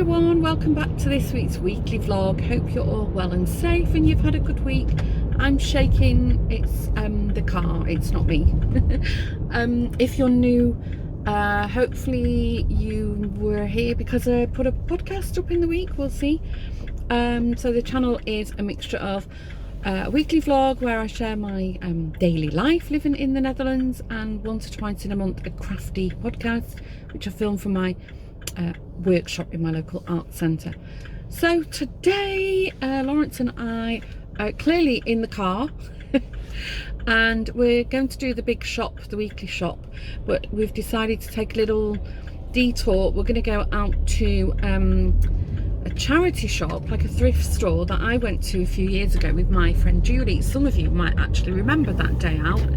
everyone, welcome back to this week's weekly vlog. Hope you're all well and safe and you've had a good week. I'm shaking, it's the car, it's not me. If you're new, hopefully you were here because I put a podcast up in the week, we'll see. So the channel is a mixture of a weekly vlog where I share my daily life living in the Netherlands, and once or twice in a month a crafty podcast which I film for my workshop in my local art centre. So today Lawrence and I are clearly in the car and we're going to do the big shop, the weekly shop, but we've decided to take a little detour. We're going to go out to a charity shop, like a thrift store that I went to a few years ago with my friend Julie. Some of you might actually remember that day out.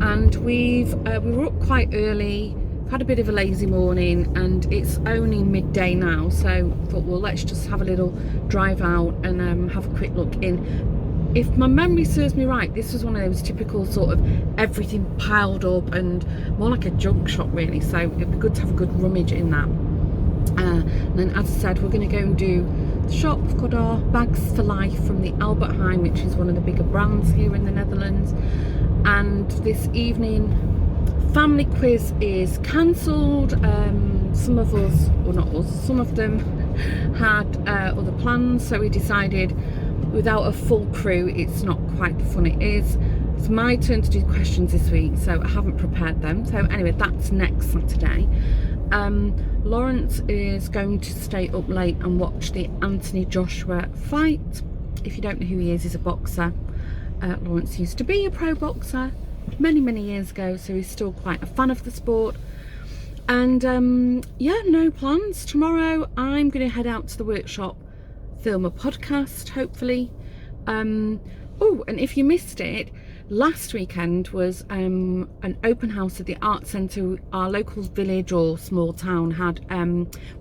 And we were up quite early, had a bit of a lazy morning, and it's only midday now, so I thought, well, let's just have a little drive out and have a quick look in. If my memory serves me right, this was one of those typical sort of everything piled up and more like a junk shop really, so it'd be good to have a good rummage in that. And then, as I said, we're going to go and do the shop. We've got our bags for life from the Albert Heijn, which is one of the bigger brands here in the Netherlands. And this evening family quiz is cancelled. Some of us, or not us, some of them had other plans, so we decided without a full crew it's not quite the fun it is. It's my turn to do questions this week, so I haven't prepared them. So anyway, that's next Saturday. Lawrence is going to stay up late and watch the Anthony Joshua fight. If you don't know who he is, he's a boxer. Lawrence used to be a pro boxer many years ago, so he's still quite a fan of the sport. And yeah, no plans. Tomorrow I'm going to head out to the workshop, film a podcast hopefully. Oh, and if you missed it, last weekend was an open house at the art centre. Our local village or small town had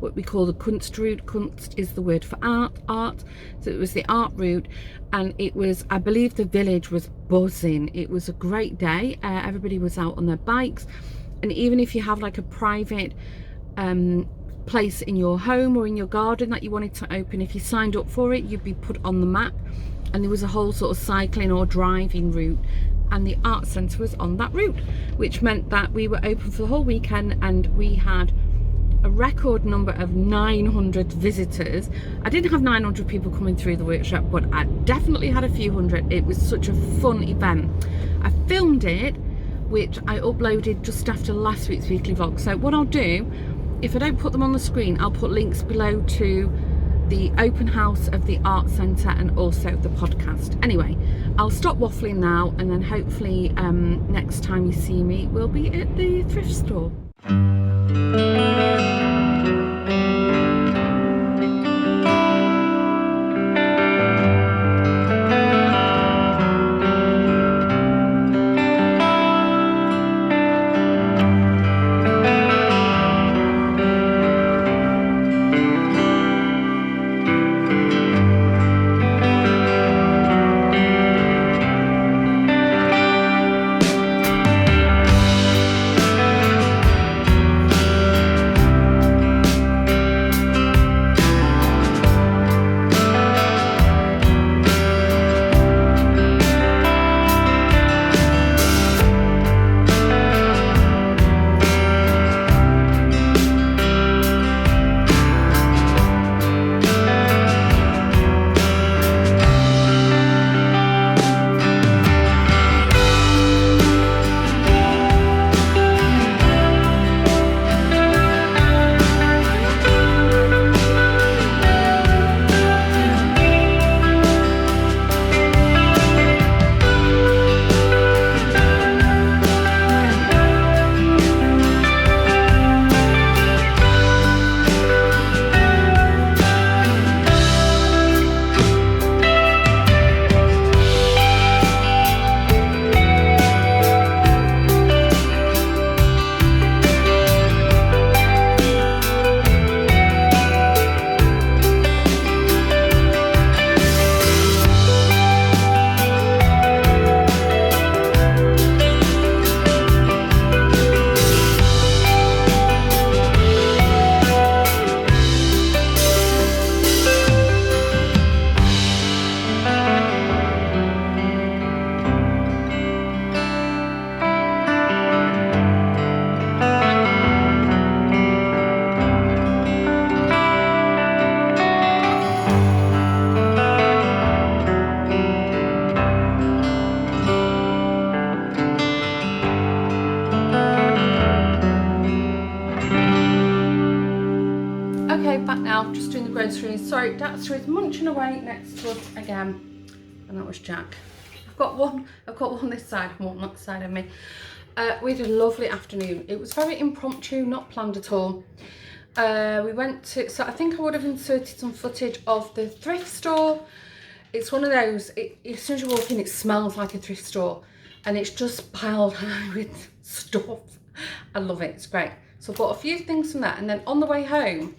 what we call the Kunstroute. Kunst is the word for art. So it was the art route, and it was, I believe the village was buzzing. It was a great day. Everybody was out on their bikes, and even if you have like a private place in your home or in your garden that you wanted to open, if you signed up for it, you'd be put on the map. And there was a whole sort of cycling or driving route, and the art centre was on that route, which meant that we were open for the whole weekend, and we had a record number of 900 visitors. I didn't have 900 people coming through the workshop, but I definitely had a few hundred. It was such a fun event. I filmed it, which I uploaded just after last week's weekly vlog. So what I'll do, if I don't put them on the screen, I'll put links below to the open house of the art centre and also the podcast. Anyway, I'll stop waffling now, and then hopefully next time you see me we'll be at the thrift store. sorry, Daxter is munching away next to us again, and that was Jack. I've got one this side and one that side of me. We had a lovely afternoon. It was very impromptu, not planned at all. We went to, so I think I would have inserted some footage of the thrift store. It's one of those, as soon as you walk in, it smells like a thrift store, and it's just piled high with stuff. I love it, it's great. So I bought a few things from that, and then on the way home,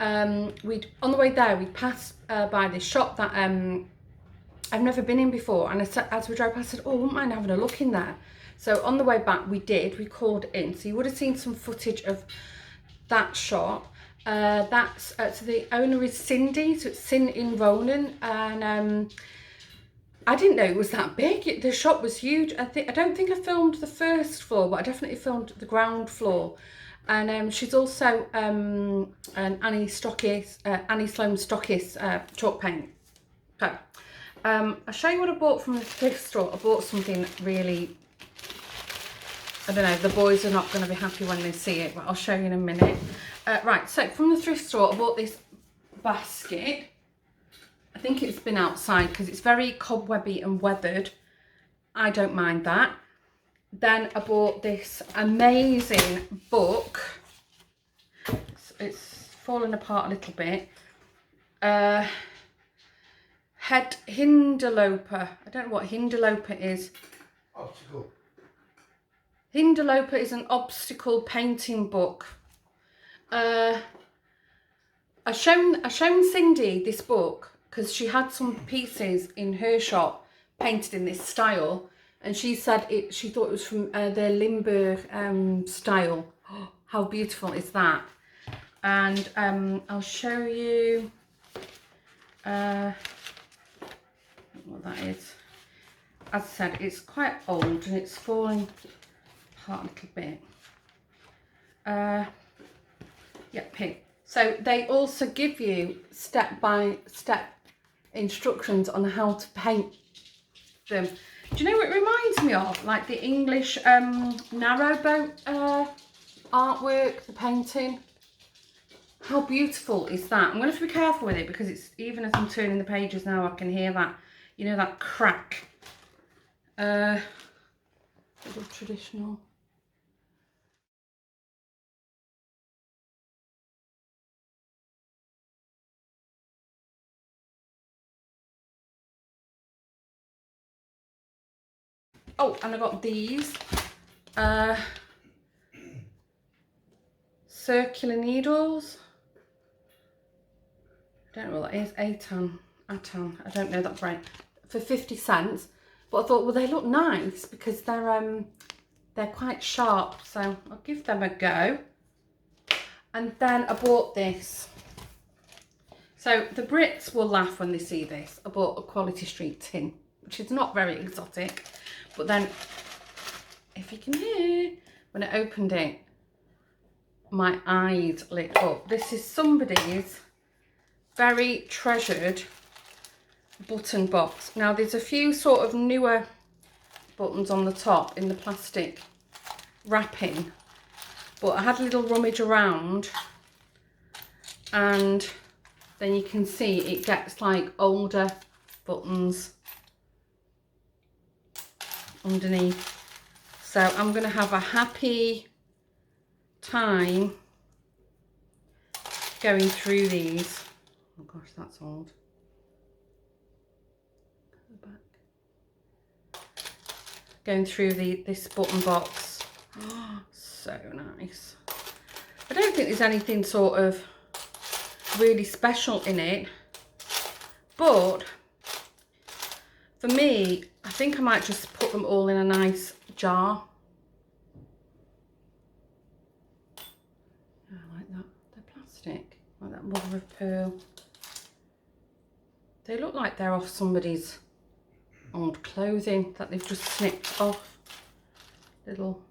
on the way there, we passed by this shop that I've never been in before, and I said, as we drove past, I said, oh, I wouldn't mind having a look in there. So on the way back, we called in. So you would have seen some footage of that shop. So the owner is Cindy, so it's Sin in Ronan, and I didn't know it was that big. The shop was huge. I don't think I filmed the first floor, but I definitely filmed the ground floor. And she's also an Annie Sloan Stockist chalk paint. So I'll show you what I bought from the thrift store. I bought something really, I don't know, the boys are not going to be happy when they see it, but I'll show you in a minute. Right, so from the thrift store, I bought this basket. I think it's been outside because it's very cobwebby and weathered. I don't mind that. Then I bought this amazing book. It's fallen apart a little bit. Hinderloper. I don't know what Hinderloper is. Obstacle. Hinderloper is an obstacle painting book. I've shown Cindy this book because she had some pieces in her shop painted in this style, and she said she thought it was from the Limburg style. Oh, how beautiful is that? And I'll show you what that is. As I said, it's quite old and it's falling apart a little bit. Yeah, pink. So they also give you step-by-step instructions on how to paint them. Do you know what it reminds me of? Like the English narrowboat artwork, the painting. How beautiful is that? I'm going to have to be careful with it because it's, even as I'm turning the pages now, I can hear that, you know, that crack. Little traditional. Oh, and I got these circular needles. I don't know what that is. Atan. I don't know that brand. For 50 cents. But I thought, well, they look nice because they're quite sharp. So I'll give them a go. And then I bought this. So the Brits will laugh when they see this. I bought a Quality Street tin, which is not very exotic. But then, if you can hear, when I opened it, my eyes lit up. This is somebody's very treasured button box. Now, there's a few sort of newer buttons on the top in the plastic wrapping. But I had a little rummage around, and then you can see it gets like older buttons underneath. So I'm going to have a happy time going through these. Oh gosh, that's old. Go back. Going through this button box. Oh, so nice. I don't think there's anything sort of really special in it, but for me, I think I might just put them all in a nice jar. I like that. They're plastic, like that mother of pearl. They look like they're off somebody's old clothing that they've just snipped off. Little,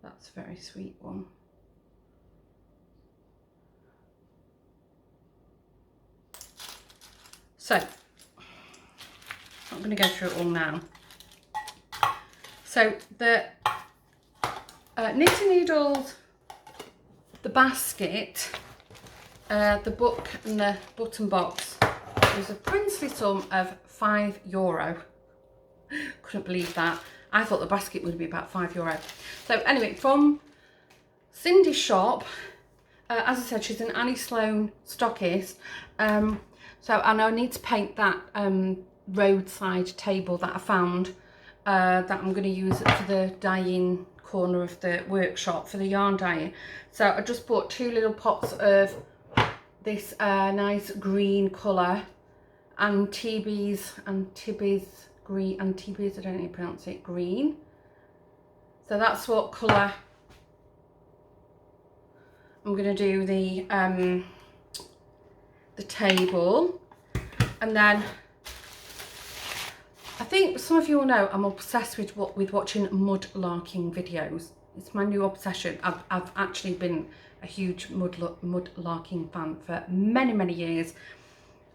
that's a very sweet one. So, I'm going to go through it all now. So the knitting needles, the basket, the book and the button box was a princely sum of €5. Couldn't believe that. I thought the basket would be about €5. So anyway, from Cindy's shop, as I said, she's an Annie Sloan stockist. So and I need to paint that roadside table that I found that I'm going to use for the dyeing corner of the workshop for the yarn dyeing. So I just bought 2 little pots of this nice green colour, Antibes green, Antibes, I don't know how you pronounce it, green. So that's what colour I'm going to do the table. And then I think some of you will know I'm obsessed with watching mudlarking videos. It's my new obsession. I've actually been a huge mudlarking fan for many years,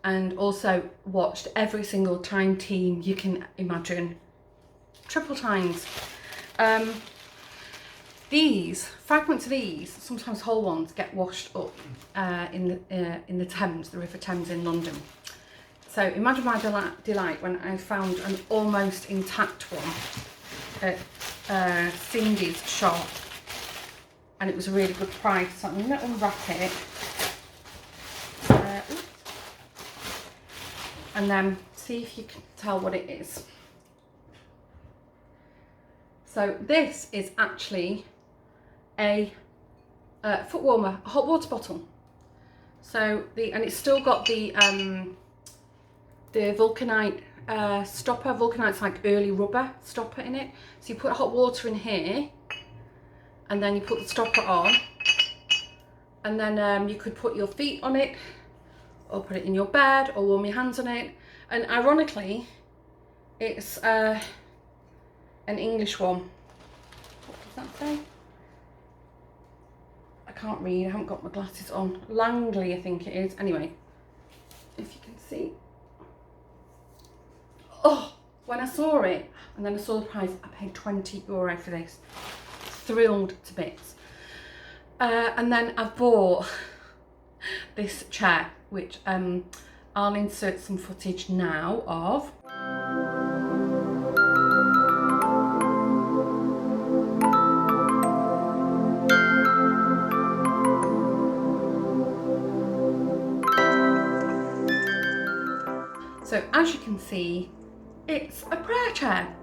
and also watched every single time team you can imagine, triple times. These fragments of these, sometimes whole ones, get washed up in the Thames, the River Thames in London. So imagine my delight when I found an almost intact one at Cindy's shop, and it was a really good price. So I'm going to unwrap it and then see if you can tell what it is. So this is actually a foot warmer, a hot water bottle. So and it's still got the vulcanite stopper. Vulcanite's like early rubber stopper in it. So you put hot water in here, and then you put the stopper on, and then you could put your feet on it, or put it in your bed, or warm your hands on it. And ironically, it's an English one. What does that say? I can't read, I haven't got my glasses on. Langley, I think it is. Anyway, if you can see. Oh, when I saw it, and then I saw the price, I paid €20 for this. Thrilled to bits. And then I bought this chair, which I'll insert some footage now of. So as you can see, it's a prayer chair,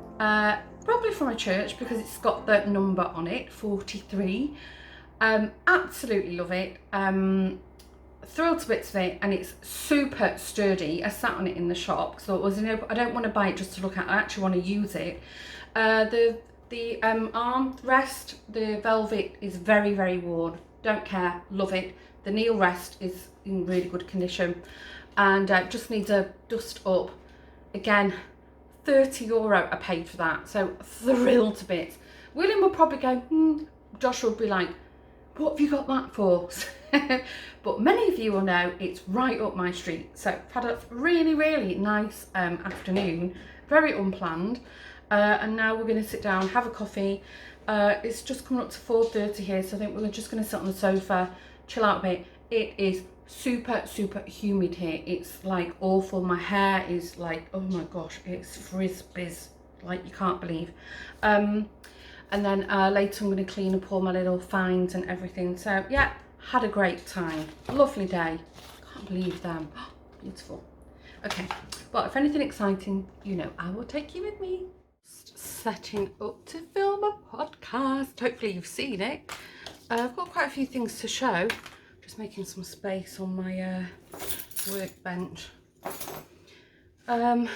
probably from a church because it's got the number on it, 43. Absolutely love it. Thrilled to bits of it, and it's super sturdy. I sat on it in the shop, so it was, I don't want to buy it just to look at. I actually want to use it. The arm rest, the velvet is very worn. Don't care, love it. The kneel rest is in really good condition, and just needs a dust up. Again, €30 I paid for that, so thrilled to bits. William would probably go, Joshua would be like, what have you got that for? But many of you will know it's right up my street. So I've had a really nice afternoon, very unplanned, and now we're going to sit down, have a coffee. It's just coming up to 4:30 here, so I think we're just going to sit on the sofa, chill out a bit. It is super humid here. It's like awful. My hair is like, oh my gosh, it's frizz-bizz like you can't believe. And then later I'm going to clean up all my little finds and everything. So yeah, had a great time. Lovely day. Can't believe them. Beautiful. Okay, well, if anything exciting, you know, I will take you with me. Setting up to film a podcast. Hopefully you've seen it. I've got quite a few things to show. Just making some space on my workbench. I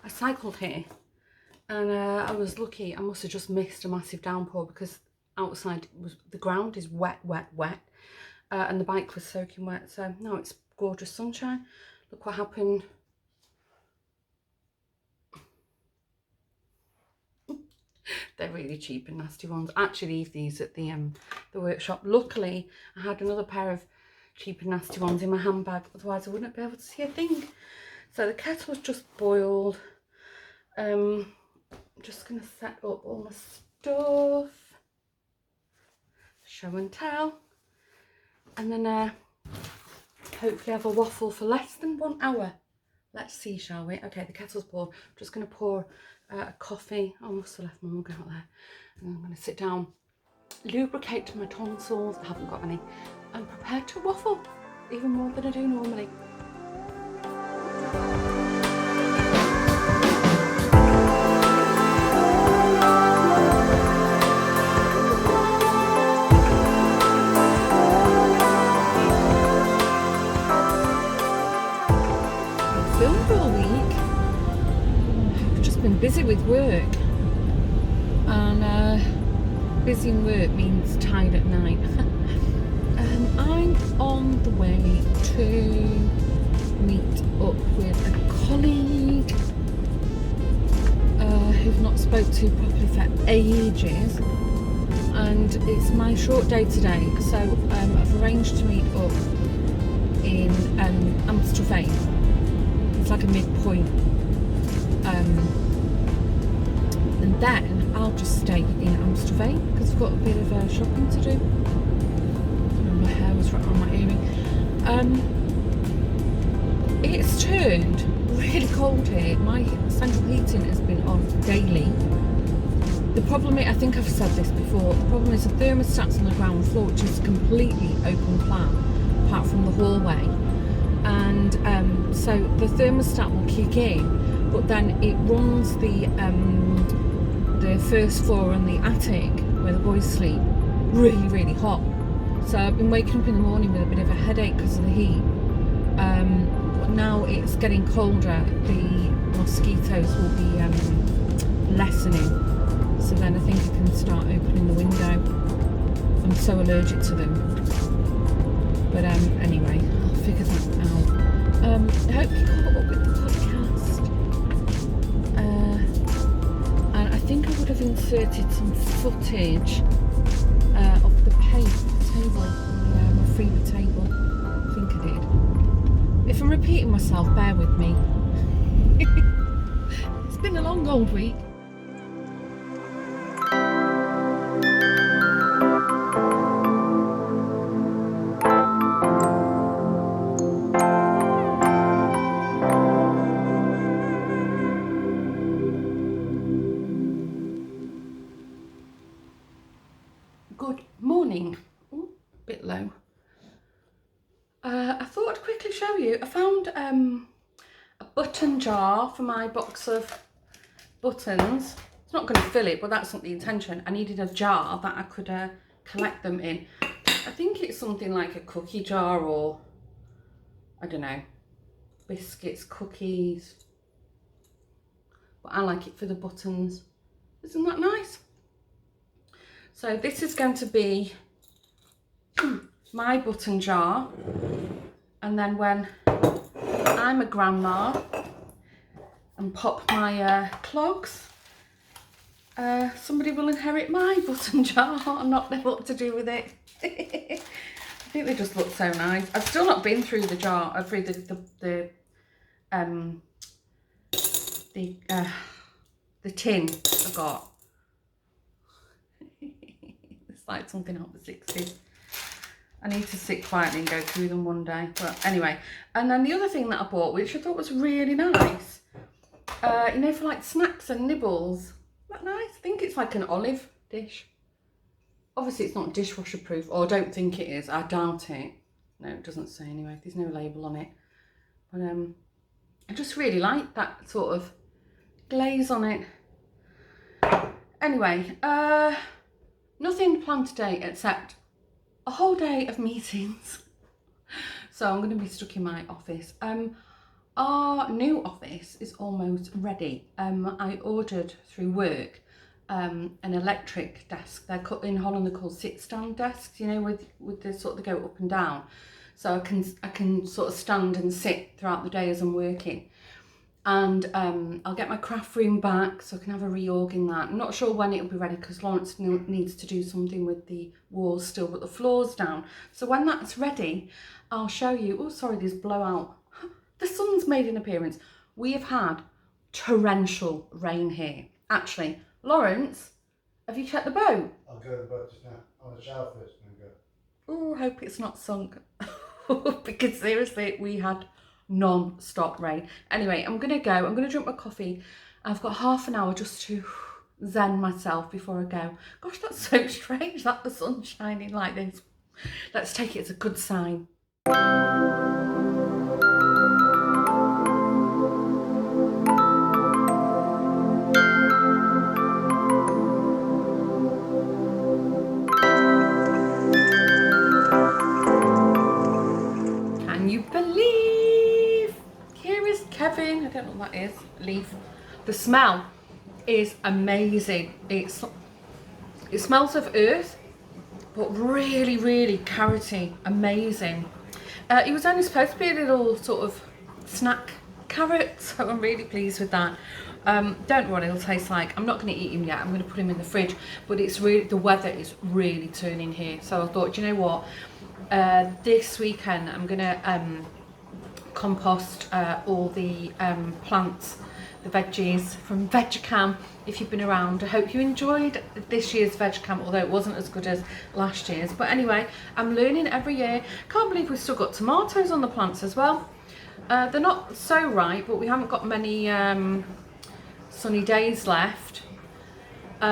cycled here, and I was lucky. I must have just missed a massive downpour because outside the ground is wet, and the bike was soaking wet. So now it's gorgeous sunshine. Look what happened. They're really cheap and nasty ones. I actually leave these at the workshop. Luckily, I had another pair of cheap and nasty ones in my handbag. Otherwise, I wouldn't be able to see a thing. So the kettle's just boiled. I'm just going to set up all my stuff. Show and tell. And then Hopefully have a waffle for less than 1 hour. Let's see, shall we? Okay, the kettle's boiled. I'm just going to pour a coffee. I must have left my mug out there. And I'm going to sit down, lubricate my tonsils, I haven't got any, and prepare to waffle, even more than I do normally. Filmed all week. I've just been busy with work, and busy in work means tired at night. I'm on the way to meet up with a colleague who've not spoke to properly for ages, and it's my short day today, so I've arranged to meet up in Amstelveen. It's like a midpoint, and then I'll just stay in Amstelveen because I've got a bit of shopping to do. And my hair was right on my earring. It's turned really cold here. My central heating has been on daily. The problem is, I think I've said this before, the problem is the thermostat's on the ground floor, which is completely open plan apart from the hallway. And so the thermostat will kick in, but then it runs the first floor and the attic where the boys sleep really, really hot. So I've been waking up in the morning with a bit of a headache because of the heat. But now it's getting colder, the mosquitoes will be lessening. So then I think I can start opening the window. I'm so allergic to them. But anyway, I'll figure that out. I hope you caught up with the podcast. And I think I would have inserted some footage of the table, my freezer table. I think I did. If I'm repeating myself, bear with me. It's been a long old week. Good morning. Ooh, a bit low. I thought I'd quickly show you. I found a button jar for my box of buttons. It's not going to fill it, but that's not the intention. I needed a jar that I could collect them in. I think it's something like a cookie jar, or I don't know, biscuits, cookies. But I like it for the buttons. Isn't that nice? So this is going to be my button jar, and then when I'm a grandma and pop my clogs, somebody will inherit my button jar and not know what to do with it. I think they just look so nice. I've still not been through the jar, through the tin I got. It's like something out of the 60s. I need to sit quietly and go through them one day. But anyway, and then the other thing that I bought, which I thought was really nice, you know, for like snacks and nibbles. Isn't that nice? I think it's like an olive dish. Obviously it's not dishwasher proof, or I don't think it is. I doubt it. No, it doesn't say anyway. There's no label on it. But I just really like that sort of glaze on it. Anyway, nothing planned today except a whole day of meetings. So I'm going to be stuck in my office. Our new office is almost ready. I ordered through work an electric desk. They're in Holland, they're called sit-stand desks, you know, with the sort of, they go up and down. So I can sort of stand and sit throughout the day as I'm working. And I'll get my craft room back so I can have a reorg in that. I'm not sure when it'll be ready because Lawrence needs to do something with the walls still, but the floor's down. So when that's ready, I'll show you. Oh, sorry, there's blowout. The sun's made an appearance. We have had torrential rain here. Actually, Lawrence, have you checked the boat? I'll go to the boat just now. I'll shower first and then go. Oh, I hope it's not sunk. because seriously, we had non-stop rain. Anyway, I'm gonna go. I'm gonna drink my coffee. I've got half an hour just to zen myself before I go. Gosh, that's so strange that the sun's shining like this. Let's take it as a good sign. Can you believe? Here is Kevin. I don't know what that is. Leaf. The smell is amazing. It smells of earth, but really, really carroty. Amazing. It was only supposed to be a little sort of snack carrot, so I'm really pleased with that. Don't know what it'll taste like. I'm not going to eat him yet. I'm going to put him in the fridge, but it's really, the weather is really turning here. So I thought, you know what? This weekend I'm going to compost all the plants, the veggies from VegCam. If you've been around, I hope you enjoyed this year's VegCam, although it wasn't as good as last year's. But anyway, I'm learning every year. Can't believe we've still got tomatoes on the plants as well. They're not so ripe, but we haven't got many sunny days left. So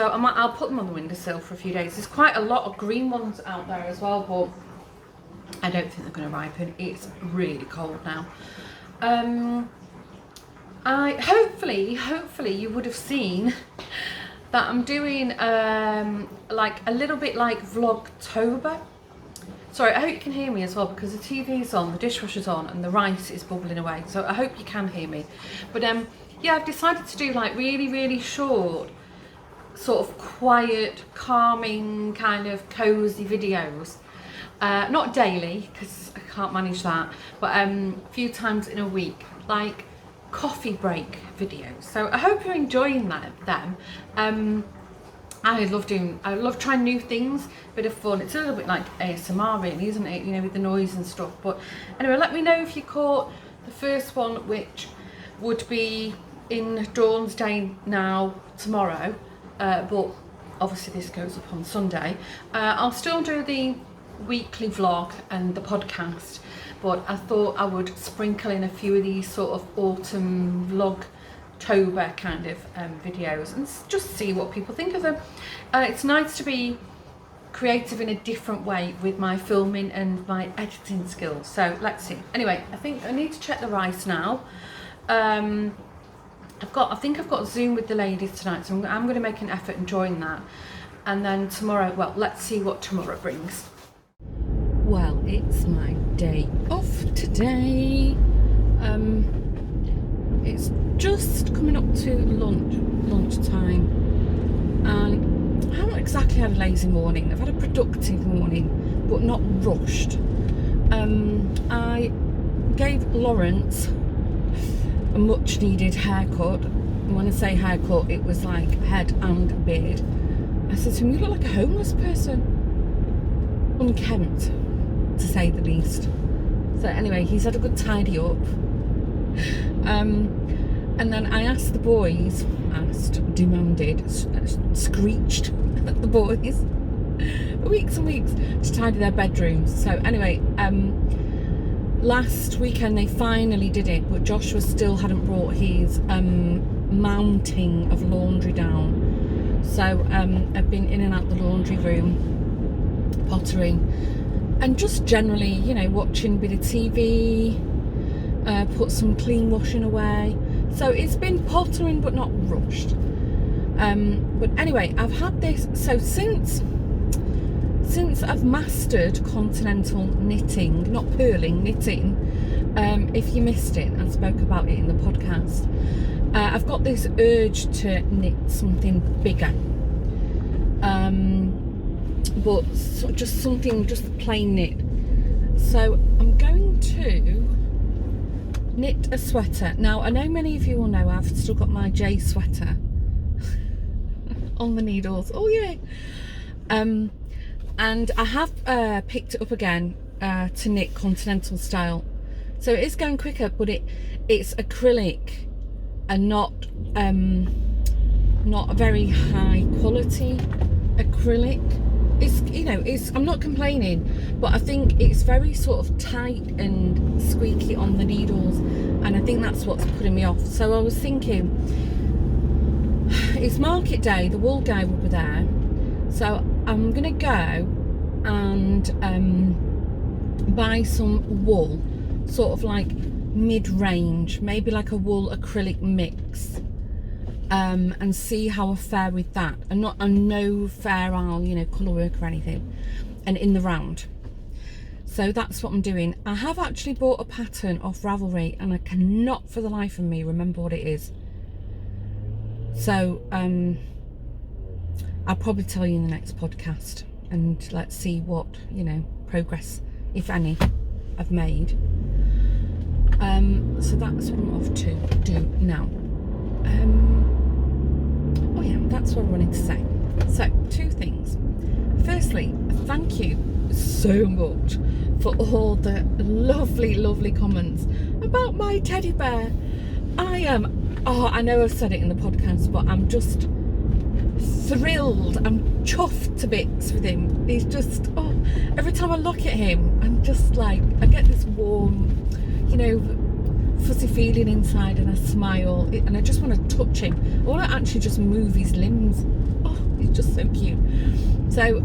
I'll put them on the windowsill for a few days. There's quite a lot of green ones out there as well, but I don't think they're going to ripen. It's really cold now. Hopefully you would have seen that I'm doing like a little bit like Vlogtober. Sorry, I hope you can hear me as well, because the TV's on, the dishwasher's on, and the rice is bubbling away. So I hope you can hear me. But yeah, I've decided to do like really, really short, sort of quiet, calming, kind of cozy videos. Not daily, because I can't manage that, but a few times in a week, like coffee break videos. So I hope you're enjoying them. I love trying new things, bit of fun. It's a little bit like ASMR really, isn't it? You know, with the noise and stuff. But anyway, let me know if you caught the first one, which would be in Dawn's Day now tomorrow. But obviously this goes up on Sunday. I'll still do the weekly vlog and the podcast, but I thought I would sprinkle in a few of these sort of autumn Vlogtober kind of videos and just see what people think of them. It's nice to be creative in a different way with my filming and my editing skills. So let's see. Anyway, I think I need to check the rice now. I think I've got Zoom with the ladies tonight, so I'm going to make an effort and join that. And then tomorrow, well, let's see what tomorrow brings. Well, it's my day off today. It's just coming up to lunchtime, and I haven't exactly had a lazy morning. I've had a productive morning, but not rushed. I gave Lawrence a much needed haircut. And when I say haircut, it was like head and beard. I said to him, "You look like a homeless person." Unkempt, to say the least. So anyway, he's had a good tidy up. And then I asked the boys, demanded, screeched at the boys weeks and weeks to tidy their bedrooms. So anyway, last weekend they finally did it, but Joshua still hadn't brought his mounting of laundry down. So I've been in and out the laundry room, pottering, and just generally, you know, watching a bit of TV, put some clean washing away. So it's been pottering but not rushed. But anyway, I've had this, so since I've mastered continental knitting, not purling, knitting, if you missed it, I spoke about it in the podcast, I've got this urge to knit something bigger, but just plain knit. So I'm going to knit a sweater. Now I know many of you will know I've still got my J sweater on the needles. Oh yeah. And I have picked it up again to knit continental style. So it is going quicker, but it's acrylic and not a very high quality acrylic, it's, you know, it's, I'm not complaining, but I think it's very sort of tight and squeaky on the needles, and I think that's what's putting me off. So I was thinking, it's market day, the wool guy will be there, so I'm gonna go and buy some wool, sort of like mid-range, maybe like a wool acrylic mix, and see how I fare with that. I'm no fair I'll, you know, colour work or anything, and in the round. So that's what I'm doing. I have actually bought a pattern off Ravelry, and I cannot for the life of me remember what it is. So I'll probably tell you in the next podcast, and let's see what, you know, progress, if any, I've made. So that's what I'm off to do now. Oh yeah, that's what I wanted to say. So, two things. Firstly, thank you so much for all the lovely comments about my teddy bear. I know I've said it in the podcast, but I'm just thrilled. I'm chuffed to bits with him. He's just, oh, every time I look at him, I'm just like, I get this warm, you know, fuzzy feeling inside, and I smile, and I just want to touch him. I want to actually just move his limbs. Oh, he's just so cute. So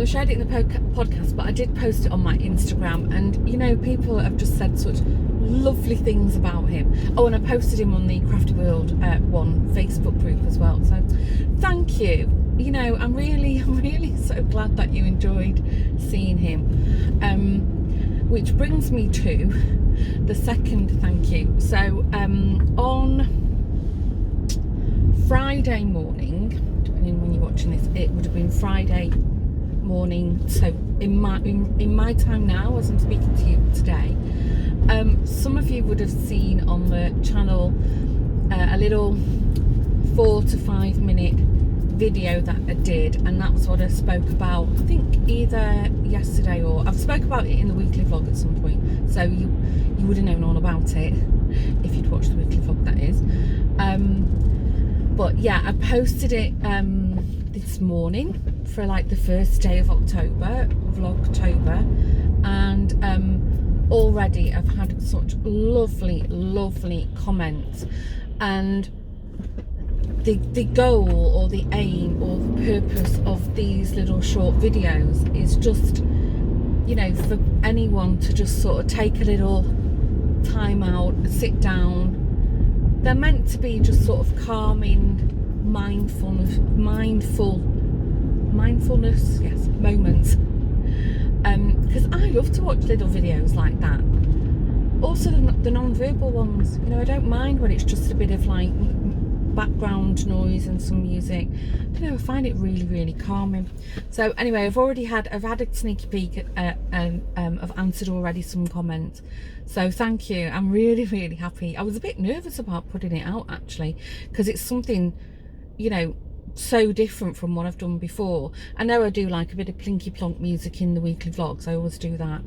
I shared it in the podcast, but I did post it on my Instagram, and you know, people have just said such lovely things about him. Oh, and I posted him on the Crafty World one Facebook group as well, so thank you. You know, I'm really so glad that you enjoyed seeing him, which brings me to the second thank you. So on Friday morning, depending on when you're watching this, it would have been Friday morning, so in my time now as I'm speaking to you today, some of you would have seen on the channel a little 4 to 5 minute video that I did, and that's what I spoke about, I think either yesterday, or I've spoke about it in the weekly vlog at some point, so you would have known all about it if you'd watched the weekly vlog, that is. But yeah, I posted it this morning for like the first day of October, Vlogtober, and already I've had such lovely comments, and the goal or the aim or the purpose of these little short videos is just, you know, for anyone to just sort of take a little time out, sit down. They're meant to be just sort of calming, mindfulness, yes, moments. Because I love to watch little videos like that. Also the non-verbal ones, you know, I don't mind when it's just a bit of like background noise and some music. I don't know, I find it really calming. So anyway, I've had a sneaky peek at, I've answered already some comments, so thank you. I'm really happy. I was a bit nervous about putting it out actually, because it's something, you know, so different from what I've done before. I know I do like a bit of plinky plonk music in the weekly vlogs, I always do that,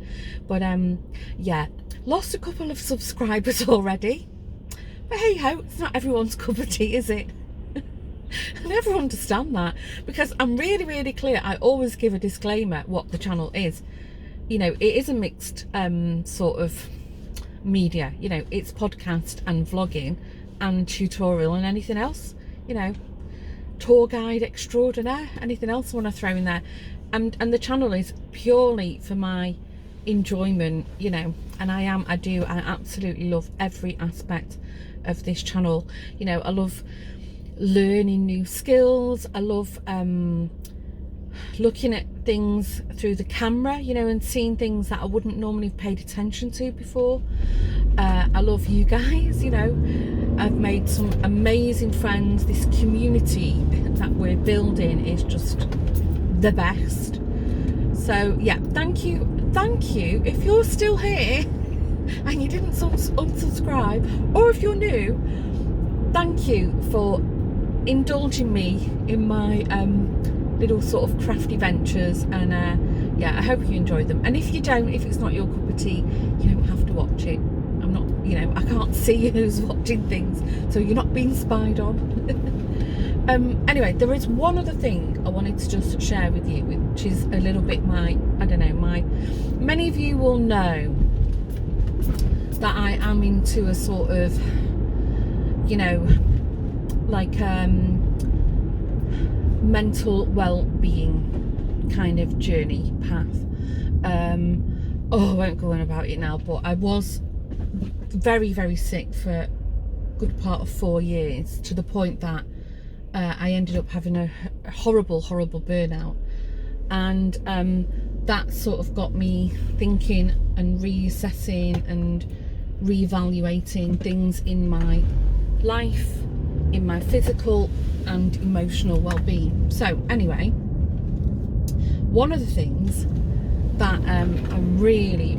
but yeah, lost a couple of subscribers already. But hey ho, it's not everyone's cup of tea, is it? I never understand that, because I'm really clear. I always give a disclaimer what the channel is. You know, it is a mixed sort of media. You know, it's podcast and vlogging and tutorial and anything else. You know, tour guide extraordinaire, anything else I want to throw in there. And the channel is purely for my enjoyment, you know, and I absolutely love every aspect of this channel. You know, I love learning new skills. I love looking at things through the camera, you know, and seeing things that I wouldn't normally have paid attention to before. I love you guys, you know. I've made some amazing friends. This community that we're building is just the best. So yeah, thank you if you're still here and you didn't unsubscribe, or if you're new, thank you for indulging me in my little sort of crafty ventures, and yeah, I hope you enjoyed them. And if you don't, if it's not your cup of tea, you don't have to watch it. I'm not, you know, I can't see who's watching things, so you're not being spied on. Anyway, there is one other thing I wanted to just share with you, which is a little bit many of you will know that I am into a sort of, like mental well-being kind of journey path. I won't go on about it now, but I was very, very sick for a good part of 4 years, to the point that I ended up having a horrible burnout, and that sort of got me thinking and reassessing and reevaluating things in my life, in my physical and emotional well-being. So anyway, one of the things that I really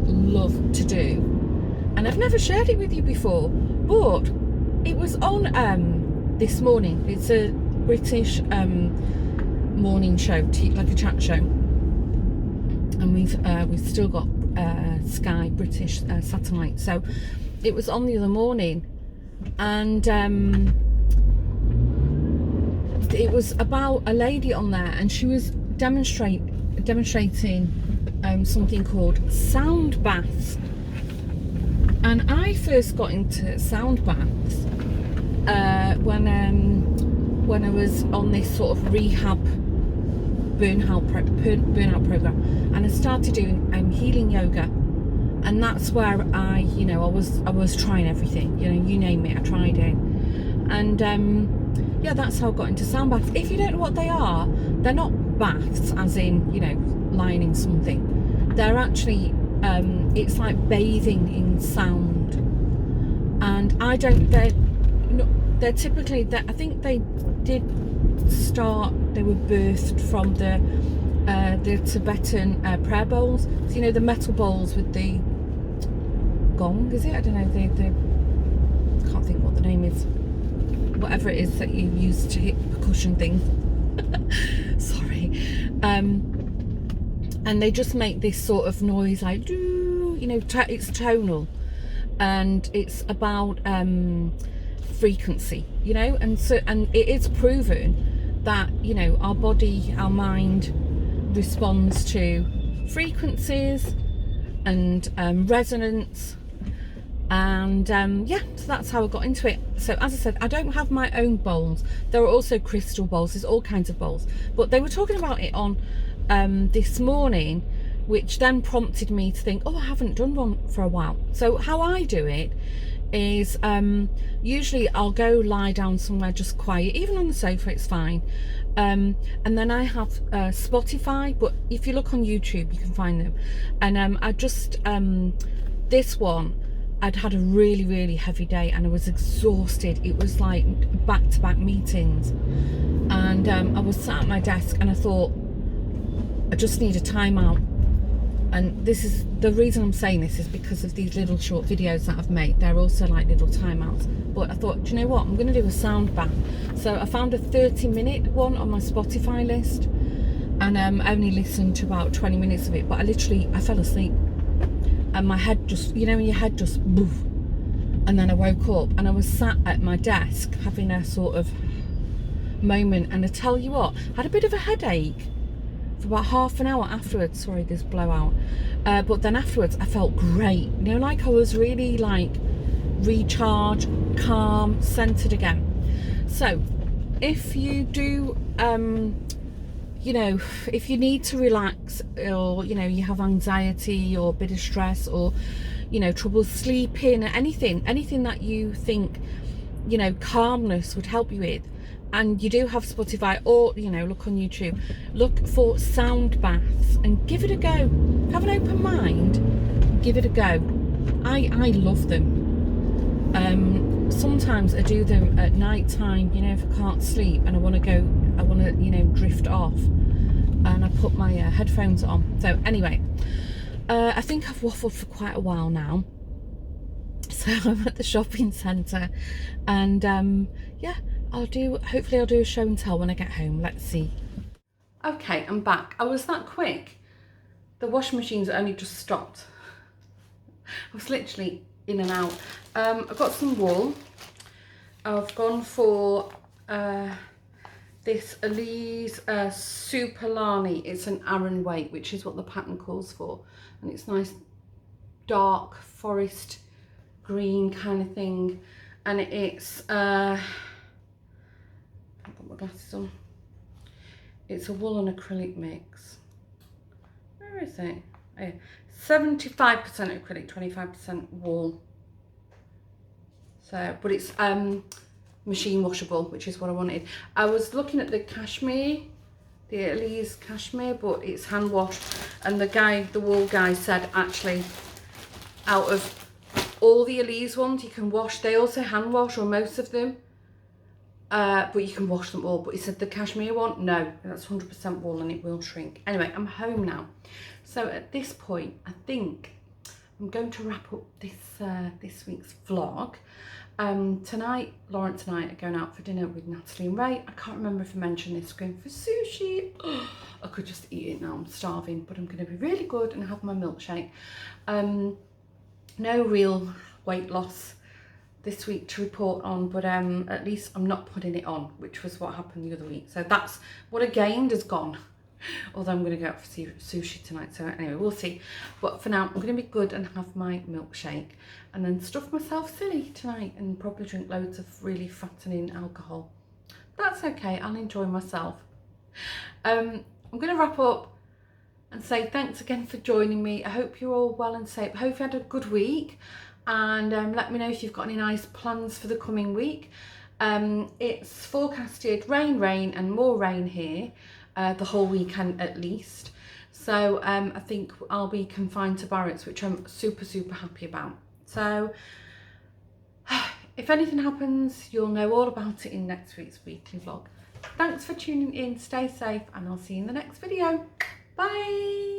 love to do, and I've never shared it with you before, but it was on this morning. It's a British morning show, like a chat show, and we've still got Sky British satellite. So it was on the other morning, and it was about a lady on there, and she was demonstrating something called sound baths. And I first got into sound baths when I was on this sort of rehab burnout program, and I started doing healing yoga, and that's where I was trying everything, you name it, I tried it. And yeah, that's how I got into sound baths. If you don't know what they are, they're not baths as in lying in something. They're actually it's like bathing in sound, and they're typically, I think they were birthed from the Tibetan prayer bowls. So the metal bowls with the gong, is it? I don't know, I can't think what the name is, whatever it is that you use to hit percussion things. Sorry. And they just make this sort of noise, like it's tonal, and it's about frequency, and it is proven that our body, our mind responds to frequencies and resonance, and yeah, so that's how I got into it. So as I said, I don't have my own bowls. There are also crystal bowls, there's all kinds of bowls, but they were talking about it on this morning, which then prompted me to think, I haven't done one for a while. So how I do it is usually I'll go lie down somewhere just quiet, even on the sofa, it's fine, and then I have Spotify, but if you look on YouTube you can find them, and I just this one, I'd had a really heavy day and I was exhausted. It was like back-to-back meetings, and I was sat at my desk and I thought, I just need a timeout. And this is the reason I'm saying this, is because of these little short videos that I've made. They're also like little timeouts. But I thought, do you know what? I'm going to do a sound bath. So I found a 30-minute one on my Spotify list, and I only listened to about 20 minutes of it. But I fell asleep, and my head just, your head just boof. And then I woke up and I was sat at my desk having a sort of moment. And I tell you what, I had a bit of a headache for about half an hour afterwards. Sorry, this blowout. But then afterwards I felt great, like I was really like recharged, calm, centered again. So if you do if you need to relax, or you have anxiety or a bit of stress, or trouble sleeping, anything that you think calmness would help you with, and you do have Spotify, or look on YouTube, look for sound baths and give it a go. Have an open mind, give it a go. I love them. Sometimes I do them at night time, if I can't sleep and I want to drift off, and I put my headphones on. So anyway, I think I've waffled for quite a while now. So I'm at the shopping centre, and yeah, hopefully I'll do a show and tell when I get home. Let's see. Okay, I'm back. I was that quick. The washing machine's only just stopped. I was literally in and out. I've got some wool. I've gone for this Elise Super Lani. It's an Aran weight, which is what the pattern calls for. And it's nice dark forest green kind of thing. And it's, I'll put my glasses on. It's a wool and acrylic mix. Where is it? Oh, yeah. 75% acrylic, 25% wool. So, but it's machine washable, which is what I wanted. I was looking at the cashmere, the Elise cashmere, but it's hand washed. And the wool guy said actually, out of all the Elise ones you can wash, they also hand wash, or most of them. But you can wash them all. But he said the cashmere one, no, that's 100% wool and it will shrink. Anyway, I'm home now. So at this point, I think I'm going to wrap up this week's vlog. Tonight, Lawrence and I are going out for dinner with Natalie and Ray. I can't remember if I mentioned this. We're going for sushi. I could just eat it now, I'm starving, but I'm going to be really good and have my milkshake. No real weight loss this week to report on, but at least I'm not putting it on, which was what happened the other week. So that's what I gained has gone. Although I'm going to go out for sushi tonight, so anyway, we'll see. But for now, I'm going to be good and have my milkshake and then stuff myself silly tonight and probably drink loads of really fattening alcohol. That's okay, I'll enjoy myself. I'm going to wrap up and say thanks again for joining me. I hope you're all well and safe. I hope you had a good week, and let me know if you've got any nice plans for the coming week. It's forecasted rain and more rain here the whole weekend at least. So I think I'll be confined to Barrett's, which I'm super happy about. So if anything happens, you'll know all about it in next week's weekly vlog. Thanks for tuning in, stay safe, and I'll see you in the next video. Bye.